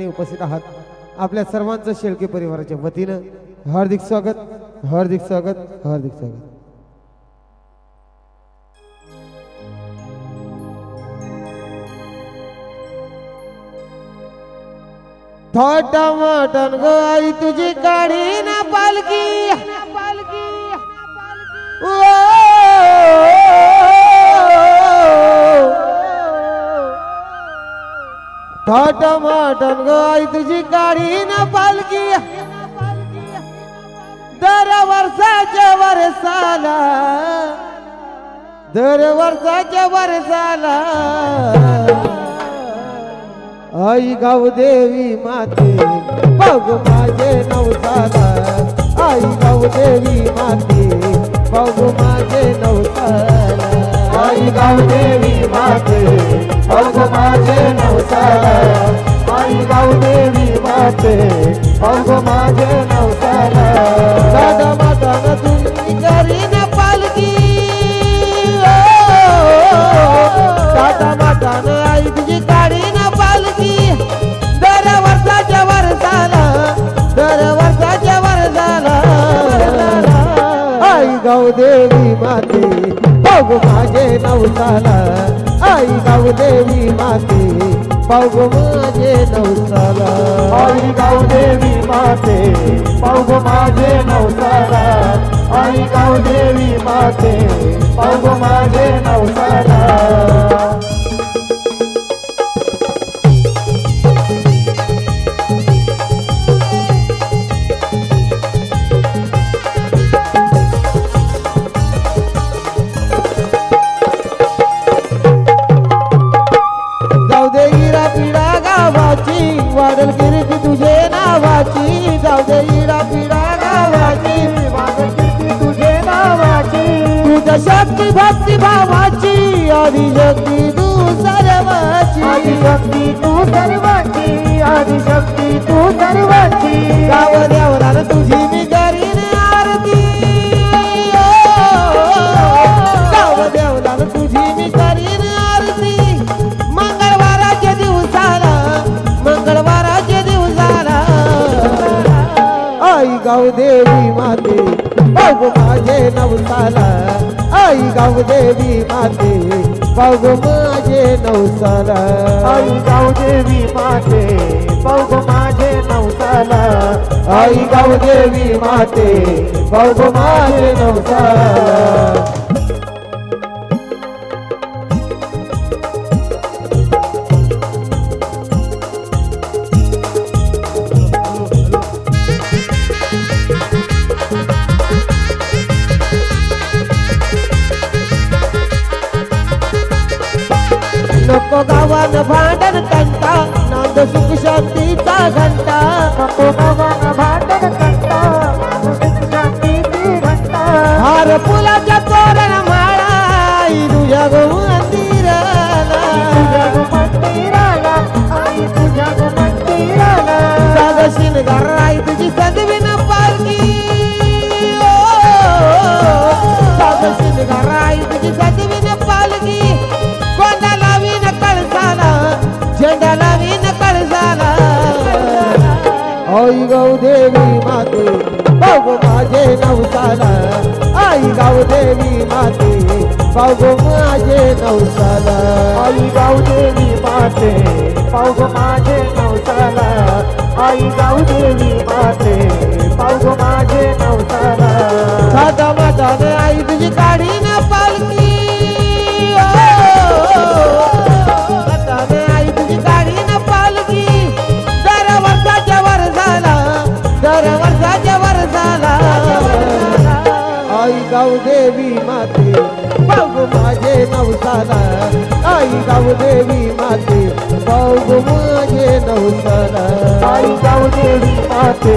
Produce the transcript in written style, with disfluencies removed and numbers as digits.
उपस्थित आहात आपल्या सर्वांचं शेळके परिवाराच्या वतीनं हार्दिक स्वागत हार्दिक स्वागत हार्दिक स्वागत। थोटा मटन ग आई तुझी काढी ना पालकी थोटा मटन ग आई तुझी काढी ना पालकी दर वर्षाच्या वर्षाला आई गाव देवी माते बघ माझे नवसाला आई गाव देवी माते बघ माझे नवसाला आई गाव देवी माते बघ माझे नवसाला आई गाव देवी माते बघ माझे नवसाला दादा माताना तुम्ही करी ना पालकी दादा माताना आई तुझी काढी ना पालकी दर वर्षाच्या वर्षाला आई गाव देवी माते बघ माझे नवसाला आई गाव देवी माते बघ माझे नवसाला आई गाव देवी माते बघ माझे नवसाला आई गाव देवी माते बघ माझे नवसाला। वादल कीर्ती तुझे नावाची जाऊ दे इडा पिडा गावाची वादल कीर्ती तुझे नावाची तुझ्या शक्ती भक्ती भावाची आदिशक्ती तू सर्वाची आदिशक्ती तू सर्वाची आदिशक्ती तू सर्वाची गाव देवरान तुझी मी करीन आरती गाव देवरान तुझी मी करीन आरती मंगळवाराच्या दिवसाला आई गाव देवी माते बघ माझे नवसाला आई गाव देवी माते बघ माझे नवसाला आई गाव देवी माते बघ माझे नवसाला आई गाव देवी माते बघ माझे नवसाला। नको गावान भांडण कंटा नांद सुख शांतीचा घंटा नको गावान भांडण कंटा सुख शांतीची घंटा हार फुलाच्या तोरण माळा आई तुझ्या मंदिराला तुझ्या मंदिराला आई तुझ्या मंदिराला साग शिनगार आई तुझी सदविन पालकी साग शिनगार आई तुझी सदविन पालकी कोंडा लावीन कळसाला झेंडा लावीन कळसाला आई गाव देवी माते बघ माझे नवसाला आई गाव देवी माते बघ माझे नवसाला आई गाव देवी माते बघ माझे नवसाला आई गाव देवी माते बघ माझे नवसाला साधा माताने आई तुझी काढी ना पालकी आई तुझी काढी ना पालकी दर वर्षाच्या वर्षाला आई गाव देवी माते बघ माझे नवसाला आई गाव देवी माते बघ माझे नवसाला आई गाव देवी माते